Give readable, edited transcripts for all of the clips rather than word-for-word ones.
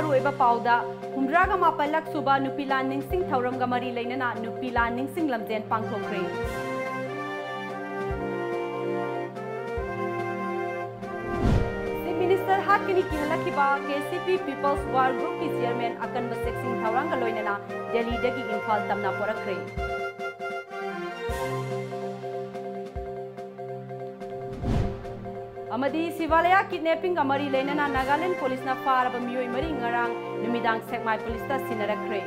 मरुएबा पाउदा हुमरागा मापलक सुबा नुपिलान निंगसिंग थौरमगा मरी लेनना नुपिलान निंगसिंग लमजेन पांगथोखरे chief minister हाकनी की हलखिबा केसीपी पीपल्स वार ग्रुप की चेयरमैन अकनब सेक्सिंग थौरंगा लोइनना दिल्ली दगी इंफाल तमना पोरखरे अमदी सिवालया किडनैपिंग अमरी लेनना नागालैंड पुलिस ना फारब मियोय मरी ngarang numidang sekmai पुलिस ता सिनरखरे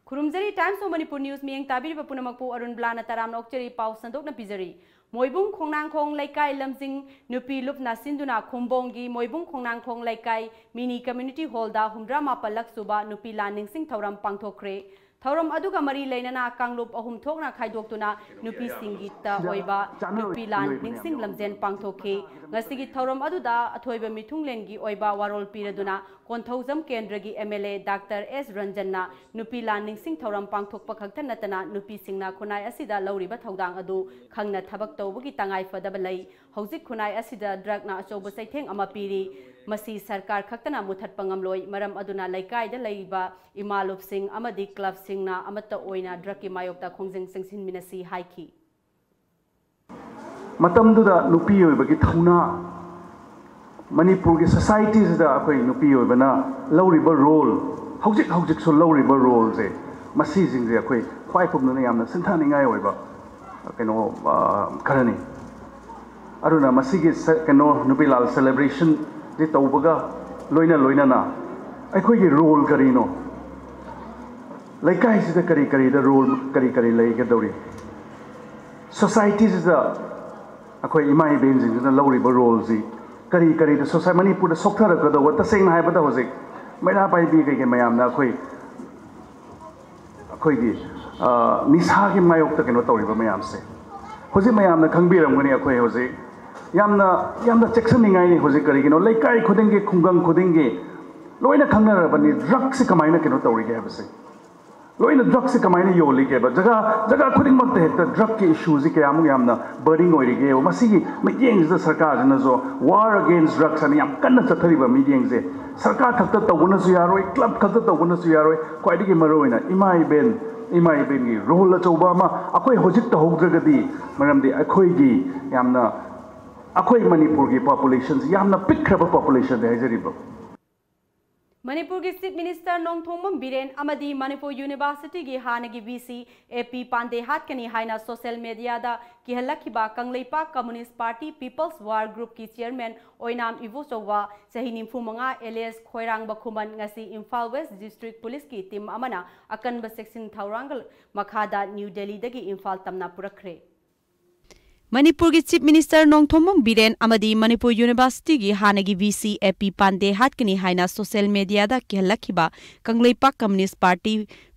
खुरुमजरी टाइम्स ऑफ मणिपुर न्यूज मियंग ताबिरिबा पुनमकपो अरुणबला तराम नोक्चरी पाउ संदोकना पिजरी मोइबुंग खोंगनांगखोंग लैकाई लमजिंग नुपी लुपना सिंदुना खुंबोंगी मोइबुंग खोंगनांगखोंग लैकाई मिनी कम्युनिटी हॉल दा हुमद्रा मापलक सुबा नुपी लानिंगसिंग थौरम पांगथोखरे थौरम अदुगा मरी लेनना कांगलुप अहुम थोकना खाइदोक्तुना नुपी सिंगिता ओइबा नुपी लान निंगसिंग लमजेन पांगथोखे ngasiगी थौरम अदुदा अथोइबा मिथुंगलेंगी ओइबा वारोल पिरदुना कोंथौजम केंद्रगी एमएलए डॉक्टर एस रंजनना नुपी लान निंगसिंग थौरम पांगथोकपा खक्ता नतना नुपी सिंगना खुनाय असिदा लौरिबा थौदांग अदु खंगना थबक तौबगी तंगाई फदबा लई हौजिक खुनाय असिदा ड्रगना अचौबा सैथेंग अमा पिरी मसी सरकार खक्तना मुथटपा ngamloi maram aduna laikai da leiba imalup sing amadi club singna amata oina draki mayokta khongjing singsin minasi haiki matam duda nupi oibagi thauna manipur gi societies da akoi nupi oibana lawriba role hojik so lawriba role je masi jing je akoi khwai phumna yamna sinthani ngai oiba keno karani aruna masi gi keno nupi lal celebration जे तौबगा लोइना ना अखोई role करीनो लैकाई से करी करी the role करी लेगे दौरी society से अखोई इमा इबेन जिंग लौरिबा रोल जी करी द सोसाइटी मणिपुर सोक्थर गदव तसेंग हाइबदा होजिक मैना पाइबी के मयामना अखोई निशा के मायोक्ता केनो तौरिबा मयाम से होजिक मयामना खंगबिरमगनी अखोई होजिक यामना चेक्सनिंगाई ने होजे करिगिनो लैकाई खुदेंगे खुंगंग खुदेंगे लोइना खंगनरबनी ड्रग से कमाइना केनो तौरिगे हबसे लोइना ड्रग से कमाइना योलिगे जगह खुदिंग मते हेक्ता ड्रग के इश्यूज के यामना बर्डिंग ओइरिगे मसिगी मिटिंग द सरकार जन जो वार अगेंस्ट ड्रग्स अनि याम कन्ना चथरिबा मीडिंग जे सरकार खक्ता तौगुनसु यारोय क्लब खक्ता तौगुनसु यारोय क्वाइदिगे मरोइना इमाई बेन गी रोल अचौबा मा अखोई होजिक तहौद्रगदी मरमदि अखोईगी यामना अखोई मणिपुर की पॉपुलेशन यामना पिक्खरबा पॉपुलेशन है हजरिबो मणिपुर की चीफ मिनिस्टर नोंगथोंगम बिरेन अमदी मणिपुर यूनिवर्सिटी की हानगी वीसी एपी पांडे हाटकनी हाइना सोशल मीडिया दा किहलखिबा Kangleipak communist party people's war group की चेयरमैन ओइनाम इवोचौवा सही निफुमंगा एलियस खोइरांग बखुमन ngasi Imphal west district police की टीम अमना अकनब सेक्शन थौरांगल मखादा न्यू दिल्ली दगी इम्फाल तमना पुरखरे मणिपुर की चीफ मिनिस्टर नोंगथोंगम बिरेन अमदी मणिपुर यूनिवर्सिटी की हानगी वीसी एपी पांडे हाटकनी हाइना सोशल मीडिया दा केहलखिबा Kangleipak communist party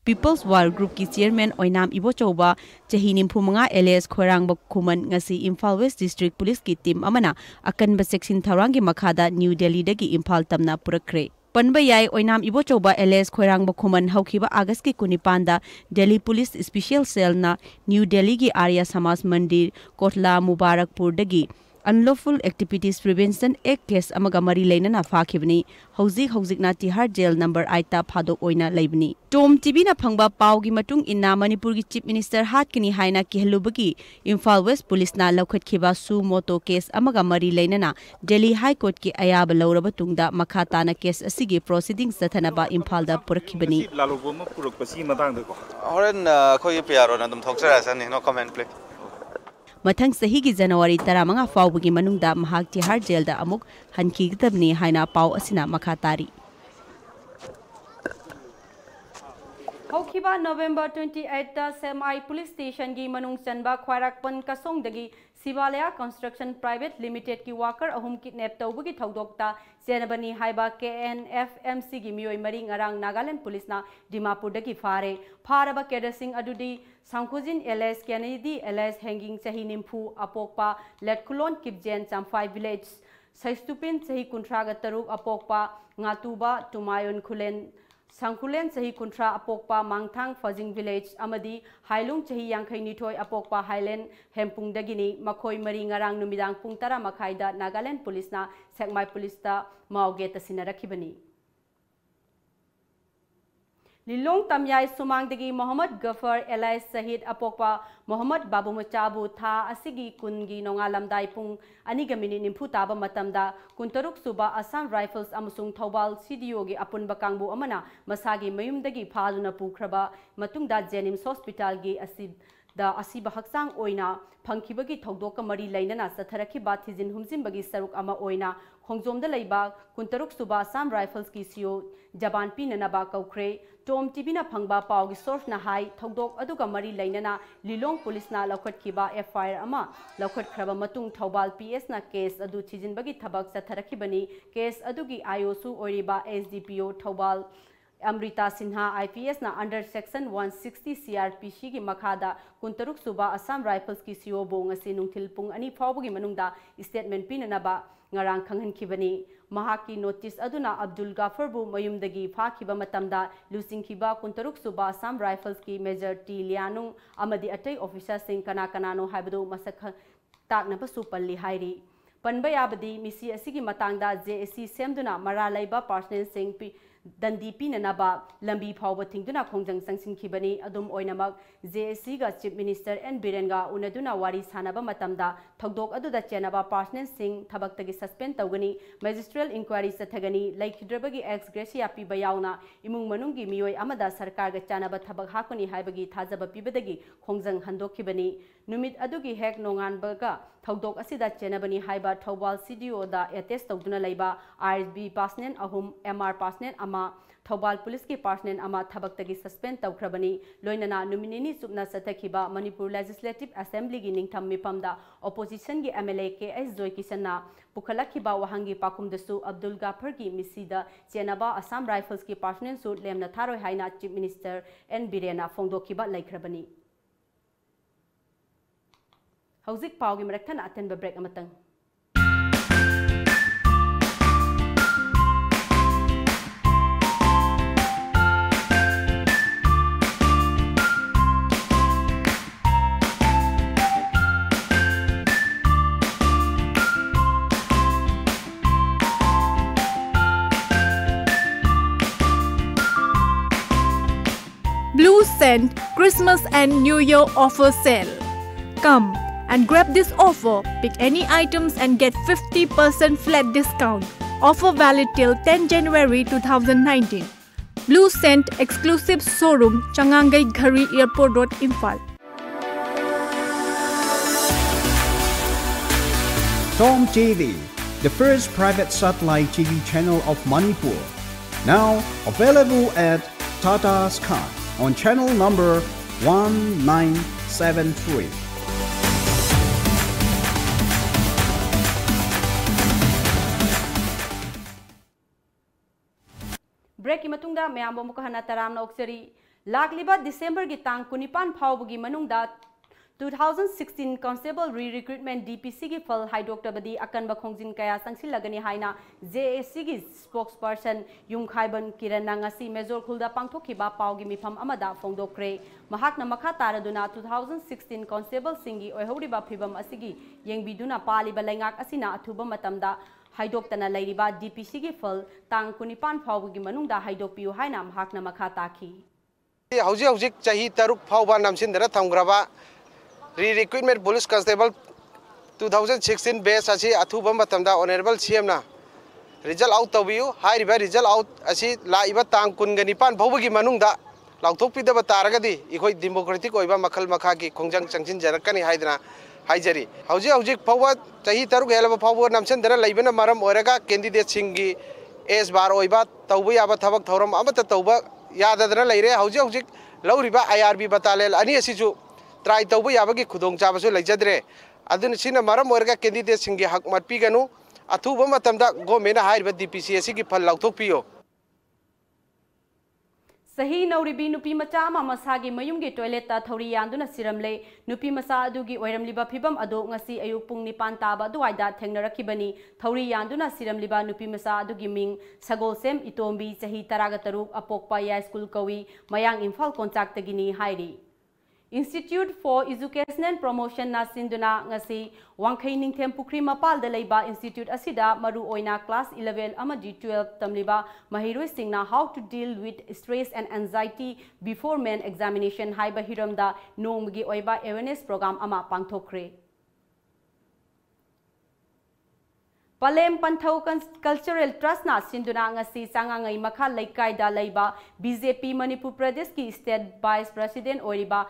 people's war group की चेयरमैन ओइनाम इबोचौबा चही निम्फुमंगा alias Khoirang Khuman ngasi Imphal west district police की टीम अमना अकनब सेक्शन थौरांग की मखादा न्यू दिल्ली दगी इम्फाल तमना पुरखरे पनबा याय ओइनाम इबोचौबा एलियस खोरांग खुमन हौखिबा अगस्त की 19 दिल्ली पुलिस स्पेशल सेल ना न्यू दिल्ली की आर्य समाज मंदिर कोटला मुबारकपुर दगी unlawful activities prevention act case अमगा मरी लेना फाखिबनी हौजिक तिहार जेल नंबर 8 ता फादोक ओइना लेबनी टोम टीवी ना फंगबा पावगी मतुंग इन्ना मणिपुर की चीफ मिनिस्टर हाटकनी हाइना केहलुबगी इम्फाल वेस्ट पुलिस ना लौखतखिबा सु मोटो केस अमगा मरी लेना दिल्ली हाई कोर्ट की अयाब लौरबा तुंगदा मखा ताना केस असिगी प्रोसीडिंग सथनबा इम्फाल दा पुरखिबनी लालोगोम पुरकपसी मतांग को होरन खोय पियारो ना दम थोक्सरासन नो कमेंट प्लीज मथंग सही की जनवरी 15 फाउबगी मनुंगदा महाक तिहार जेल दा अमुक हनखिगदबनी हाइना पाव असिना मखा तारी हौखिबा नवंबर 28 ता सेमाई पुलिस स्टेशन की मनुंग चनबा ख्वाराकपन कसोंगदगी सिवालया कंस्ट्रक्शन प्राइवेट लिमिटेड की वाकर अहुम किडनैप तौबगी थौदोक्ता सेनबनी हाइबा KNFMC की मियोय मरी ngarang नागालैंड पुलिस ना डिमापुर दगी फारबा केडर सिंह अदुदी सांखुजिन एलएस कैनेडी एलएस हैंगिंग सही निम्फू अपोकपा लेटकुलोन किपजेन चांफाई विलेज सैस्तुपिन सही कुंट्रागा तरुक अपोकपा ngatuba tumayon खुलेन Sangkulen Sahi Kuntra Apokpa Mangthang Fazing Village Amadi Hailung Sahi Yangkai Nitoi Apokpa Highland Hempung Dagini Makoi Mari Ngarang Numidang Pungtara Makaida Nagaland Police na Sekmai Police ta Maugeta Sinarakibani. Lilong Tamyai Sumangdagi Muhammad Gafar Elais Sahid Apokpa Muhammad Babu Machabu Tha Asigi Kungi Nongalam Daipung Anigamini Nimputaba Matamda Kuntaruk Suba Assam Rifles Amusung Thobal Sidiogi Apun Bakangbu Amana Masagi Mayumdagi Paluna Pukraba Matungda Jenims Hospital Gi Asiba Haksang Oina Pankibagi Togdoka Mari Lainana Sataraki Batizin Humzimbagi Saruk Ama Oina Hongzom the Laiba Kuntaruk Suba Assam Rifles Kisio Jaban Pinanaba Kaukre Tom Tibina Pangba Paugi Source na Hai Togdok Aduga Mari Lainana Lilong Police na Laukot Kiba FIR Ama Laukot Kraba Matung Thobal PS na case Adu Chijin Bagi Tabak Satarakibani case Adugi IOSU Oriba SDPO Thobal Amrita Sinha IPS na under section 160 CRPC ki Makada Kuntaruk Suba Assam Rifles ki CEO Bongasi Nungthil Pung Ani Phawbugi Manungda statement pinanaba ngarang khanghan kibani mahaki notice aduna Abdul Gafar bu mayumdagi phakiba matamda lusing kiba Kuntaruk Suba Assam Rifles ki Major T Lianung amadi atai officer sing kana kanano haibadu masak takna pasu palli hairi panba yabadi misi asigi matangda JSC semduna mara laiba personnel sing Dandi Pinanaba, Lambi Power Tingduna Kongjang Sanction Kibani, Adum Oinamak, JSC ga Chief Minister and Birenga, Unaduna Wari Sanaba Matamda, Togdok Aduda Chenaba, Partner Singh, Tabaktagi Suspend Togani, Magistral Inquiry Satagani, like Drabagi ex Gracia Pibayauna, Imung Manungi Mioi Amada Sarkar Chanaba Tabak Hakoni Haibagi, Tazaba Pibadagi, Kongjang Hando Kibani, Numit Adugi Hek Nongan Burga, Togdok Asida Chenabani Haiba, Tobal CDO da Etes Togduna Laiba, RSB Pasnen Ahum, MR Pasnen Ama, Thobal Police ki Pasnen Ama Tabaktagi Suspend Taukrabani, Loinana Numinini Subna Satakiba, Manipur Legislative Assembly Gining Tam Mipamda, Opposition gi MLA KS Zoy Kisana, Pukalakiba Wahangi Pakum Desu, Abdul Gafar ki Misida, Chenaba Assam Rifles ki Pasnen Suit Lem Nataro Haina Chief Minister and Birena Fongdokiba Laikrabani. Hauzik Paugi Merektan Aten Break Amatang. Blue Scent Christmas and New Year offer sale. Come and grab this offer. Pick any items and get 50% flat discount. Offer valid till 10 January 2019. Blue Scent exclusive showroom, Changangai Ghari Airport Road, Imphal. Tom TV, the first private satellite TV channel of Manipur. Now available at Tata Sky on channel number 1973. Break matungda mayambo mukahana taramna oksari lagliba December gi tang kunipan phawbugi manungda 2016 Constable Re-Recruitment DPC gi fal haidoktabadi akanba khongjin kaya sangsilagani haina JSC gi spokesperson Yungkhaiban Kiran ngasi Major Khulda pangthokiba pawgi mifam amada fongdokre mahakna makha taraduna 2016 Constable singi oihoriba phibam asigi yengbiduna paliba laingak asina athuba matamda Haidoktana Lairiba DPC gi fal tang kunipan phawgi manungda haidokpiu haina mahakna makha taki. Hauji chahi taruk phawba namsindara thamgraba Re-Recruitment Police Constable 2016 base asi athuba matamda Honorable CM na result out tawiu hairiba result out asi laiba tang kungani pan phawgi manungda lauthokpidaba taragadi ikoi democratic oiba makhal makha gi khongjang changsin jarakani haidna Haijari. Hauji phawba chahi taruk helaba phawba namsindara laibana maram oraga candidate singi S bar oiba tawba yaba thabak thoram amata tawba yadadra leire hauji lauriba IRB batalel ani asisu try tawba yaba gi khudong chabasu leijadre adun sina maram oraga candidate singi hak mat piganu athuba matamda government hairiba DPC asigi phal lauthok piyo. Sahi Nauribi Nupi Macha Masagi Mayumgi toilet Thori Yanduna Siramle, Nupi Masa Dugi Oiram Liba Pibam Ado Ngasi Ayupung Nipan Taba Duaida Tengnarakibani, Thori Yanduna Siram Liba Nupi Masa Dugi Ming, Sagolsem Itombi Sahi Taragataru Apokpa Ya School Kawi, Mayang Infal Contact Gini Hairi. Institute for Education and Promotion na sinduna ngasi Wangkhay Ningthem Pukri Mapal da leiba Institute asida maru oina class 11 amadi 12 tamliba mahiroi singna how to deal with stress and anxiety before main examination haiba hiramda nonggi oiba awareness program ama pangthokre. Palem Panthau Cultural Trust na sinduna ngasi sangangai makha laikai da leiba BJP Manipur Pradesh ki State Vice President oiriba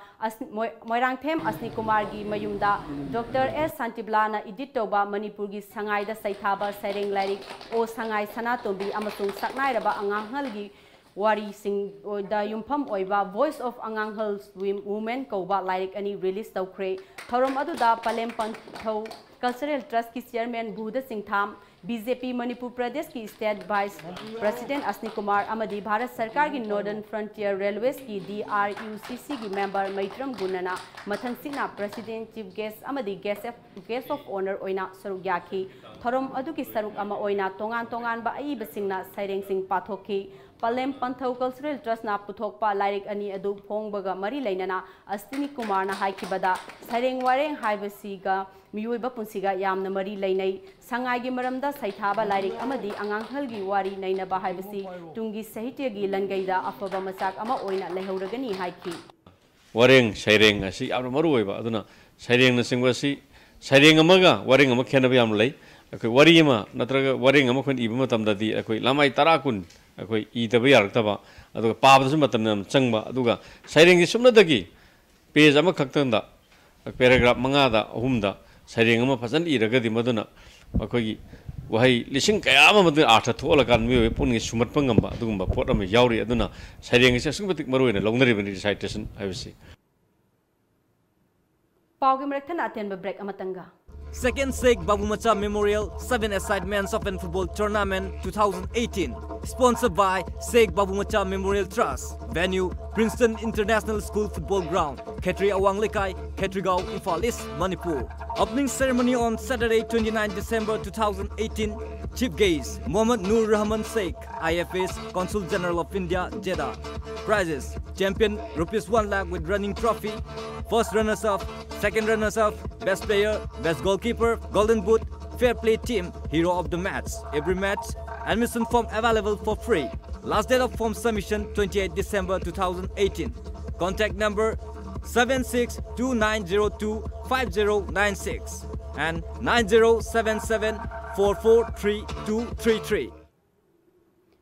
Moirangthem Asni Kumar gi mayumda Dr. S Santiblana edit toba Manipur gi sangai da saithaba sereng larik o sangai sanatombi amasung saknairaba anganghal gi wari sing da yumpham oiba Voice of Anganghal Women koba larik ani release tawkre thorom adu da Palem Panthau Cultural Trust की chairman भूद सिंह थाम BJP Manipur Pradesh की state vice president असनी कुमार अमदी भारत सरकार की northern frontier railways की DRUCC की मेंबर मैत्रम गुणना मथंगसिना प्रेसिडेंट चीफ गेस्ट अमदी गेस्ट ऑफ ऑनर ओइना सरुक याखी थरोम अदु की सरुक अमा ओइना तोंगान तोंगान बा अई बसिंगना सैरेंग Singh पाथोकी Palem Panthau Cultural Trust na puthokpa larik ani adu phongbaga mari leinana Astini Kumar na haikibada sareng wareng haibasiga miyoi ba punsiga yamna mari leinai sangai gi maramda saithaba larik amadi anganghal gi wari naina ba haibasi tungi sahitya gi langaida afaba masak ama oina lehauragani haiki wareng saireng asi amna maru oiba aduna saireng na singwasi saireng amaga wareng ama khenaba yam lei akoi wari ama natraga wareng ama khon iba matamda di akoi lamai tarakun akoi idaba yarakaba aduga pabadasu matamnam changba aduga saireng sumnadagi page ama khaktanda paragraph mangada ahumda saireng ama fajan iragadi maduna akoi wahai lising kaya ama madu artha tholakan mi pungi sumatpa ngamba adugumba pot ama yauri aduna saireng se sungbatik maruina longnaribani recitation habisi paugi mrekthana atenba break amatanga Second Sheikh Babumacha Memorial 7-a-side Men's Open Football Tournament 2018 sponsored by Sheikh Babumacha Memorial Trust. Venue Princeton International School Football Ground, Khetri Awang Lekai, Khetrigao, Imphal East, Manipur. Opening ceremony on Saturday 29 December 2018. Chief Guest Mohammad Nur Rahman Sheikh, IFS Consul General of India, Jeddah. Prizes: Champion ₹1 lakh with running trophy. First runners-up, second runners-up, best player, best goalkeeper, golden boot, fair play team, hero of the match. Every match, admission form available for free. Last date of form submission 28 December 2018. Contact number 7629025096 and 9077443233.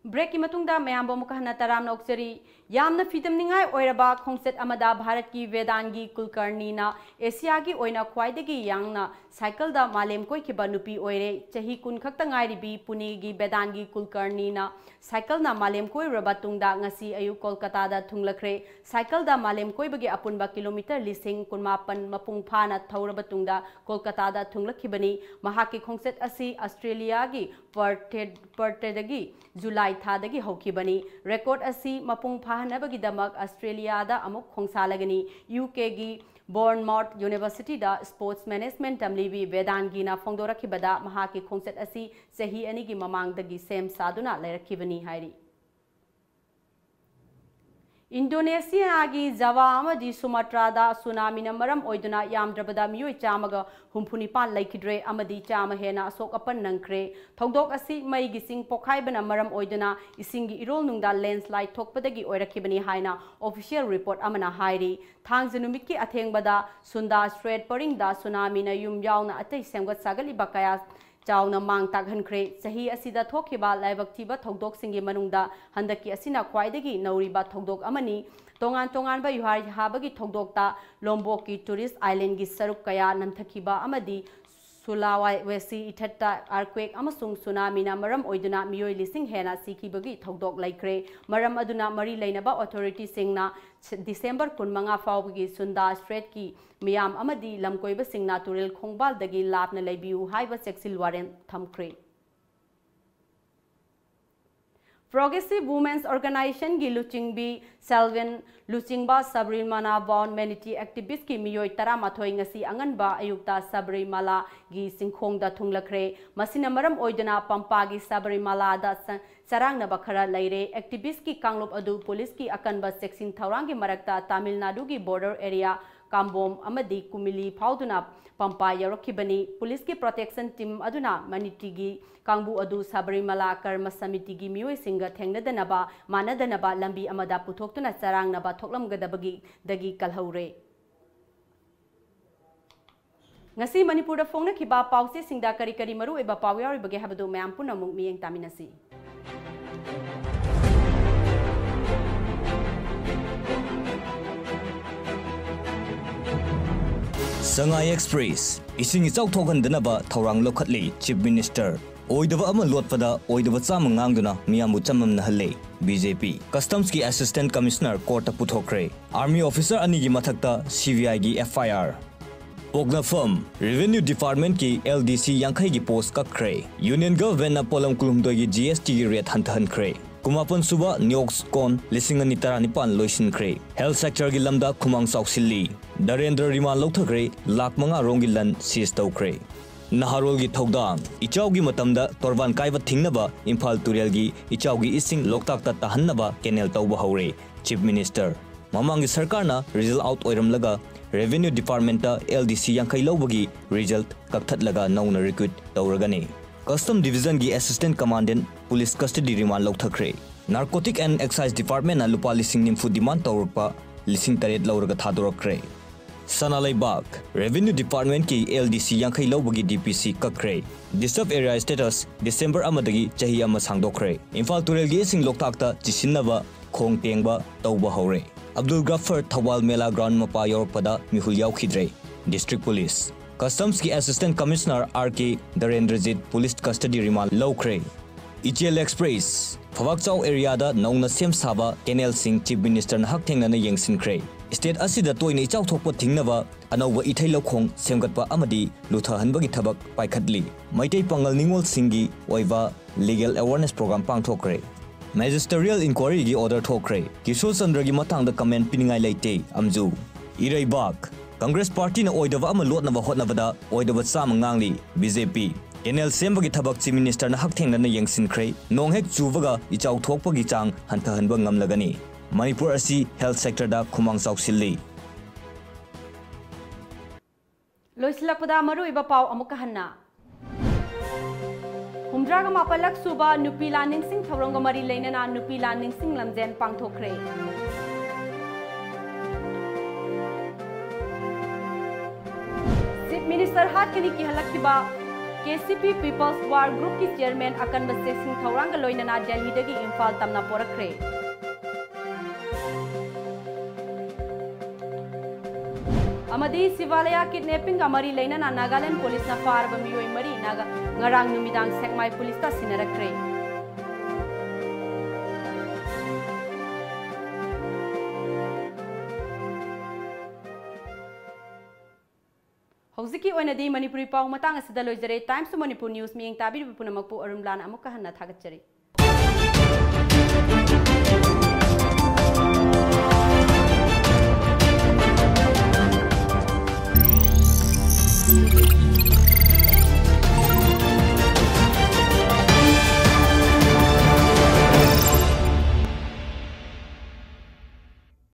Break ki matungda mayamba mukahna taramna oksari yamna fitam ningai oiraba khongset amada Bharat ki Vedangi Kulkarni na Asia ki oina khwaidagi yangna cycle da malem koi ki banupi oire chahi kun khakta ngai ribi Pune gi Vedangi Kulkarni na cycle na malem koi rabatungda ngasi ayu Kolkata da thunglakre cycle da malem koi bagi apunba kilometer lising kunmapan mapung phana thauраbatungda Kolkata da thunglakibani mahaki khongset asi Australia gi Perth dagi July thadagi hokibani record asi mapung phahanabagi damak Australia da amuk khongsalagani UK gi Bournemouth University da Sports Management tamlibi Vedangi na phongdorakibada mahaki khongset asi sahi ani gi mamangdagi sem saduna lairakibani hairi Indonesia gi Java amadi Sumatra da tsunami na maram oiduna yamdrabada miyoi chamaga humphunipan laikidre amadi chama hena asok apan nangkre thogdok asi mai gi sing pokhaibana maram oiduna isingi irol nungda landslide thokpadagi oirakibani haina official report amana hairi thangjanumit ki athengbada Sunda Strait paringda tsunami na yum yauna atei semgat sagali bakaya Chawna mang takhankre sahi asida thokiba laibak thiba thogdok singi manungda handaki asina khwaidagi nauriba thogdok amani tongan tongan ba yuhar habagi thogdok ta Lombok ki tourist island gi saruk kaya namthakiba amadi Sulawesi ithatta earthquake amasung tsunami na maram oiduna miyoi lising hena sikibagi thogdok laikre maram aduna mari lainaba authority singna December 15 faubagi Sunda Strait ki miyam amadi lamkoiba singna turil khongbal dagi lapna leibiu haiba sexil warrant thamkre Progressive Women's Organization gi Luchingbi Selvin Luchingba Sabrimala Bon Maniti Activist ki Miyoi Taramathoi ngasi anganba ayukta Sabrimala gi Singkhongda thunglakre masina maram oidana Pampa gi Sabrimala da sarangna bakhara laire activist ki kanglop adu police ki akanba section thawrangi marakta Tamil Nadu gi border area Kambom amadi Kumili Pauduna Pampa yarokibani police ki protection team aduna manitigi Kangbu adu Sabrimala Karma Samiti gi Miyoi singa thengnadanaba manadanaba lambi amada puthoktuna sarangnaba thoklamgadabagi dagi kalhaure ngasi Manipur da phongna khiba pause singda kari kari maru eba pawyari bage habadu mayam punamuk miyeng taminasi Sangai Express ising ichau thogandanaba thorang lokhatli Chief Minister Oidava ama lotpada oidava chama ngangduna miyamu chamamna halle BJP Customs ki Assistant Commissioner Court puthokre Army Officer ani gi mathakta CVI gi FIR Pogna Firm Revenue Department ki LDC yankhai gi post kakre Union Government na polam kulumdoi gi GST gi rate hantahankre Kumapon suba Nyox Kon lisingani taranipan loisin kre Health Sector gi lamda khumang sauksilli Darendra Riman lokthakre lakh manga rongi lan seize tawkre Naharol gi thogdang ichau gi matamda torban kaiba thingnaba Imphal Turel gi ichau gi ising loktak ta tahannaba canal tawba hore Chief Minister Mamang gi sarkar na result out oiram laga Revenue Department ta LDC yankhai lobagi result kakthat laga nauna recruit tawragani Custom Division gi Assistant Commandant Police Custody Remand lokthakre Narcotic and Excise Department na lupa lising nimfu demand tawrpa lising taret lawraga thadorokre Sanalai Bag Revenue Department ki LDC yankhai lobagi DPC kakre Disturb Area Status December amadagi chahi ama sangdokre Imphal Turel gi sing loktakta chisinnaba khong tengba tawba hore Abdul Ghaffar Thawal Mela Ground mapa yorpada mihul yaukhidre District Police Customs ki Assistant Commissioner RK Darendrajit Police Custody Remand lawkre ETL Express Phawakchau area da nauna sem saba Canal Singh Chief Minister na hak thengna na yengsinkre State asida toina ichau thokpa thingnaba anauba ithai lokhong semgatpa amadi lutha hanbagi thabak paikhatli Maitai Pangal Ningol Singhi oiba legal awareness program pangthokre Magisterial inquiry gi order thokre Kishore Chandra gi matangda comment piningai leite amju Irai Bak Congress Party na oidava ama lotnaba hotnabada oidava chama ngangli BJP Enel sembagi thabak Chief Minister na hak thengna na yengsinkre nonghek chuwaga ichau thokpagi chang hantahanba ngamlagani Manipur asi health sector da khumang sauksilli Loislakpada maru iba pau amuka hanna Humdraga mapalak suba nupi laning sing thawranga mari leinana nupi laning sing lamjen pangthokre Chief Minister hatkini ki halakiba KCP People's War Group ki chairman akan base sing thawranga loinana Delhi dagi Imphal tamna porakre Amadi Sivalaya kidnapping amari leinana Nagaland police na farba miyoi mari naga ngarang numidang sekmai police ta sinarakre Hoziki oinadi Manipuri pau matang asida loijare Times to Manipur News miyeng tabi punamakpu Arunbala amuka hanna thagatjari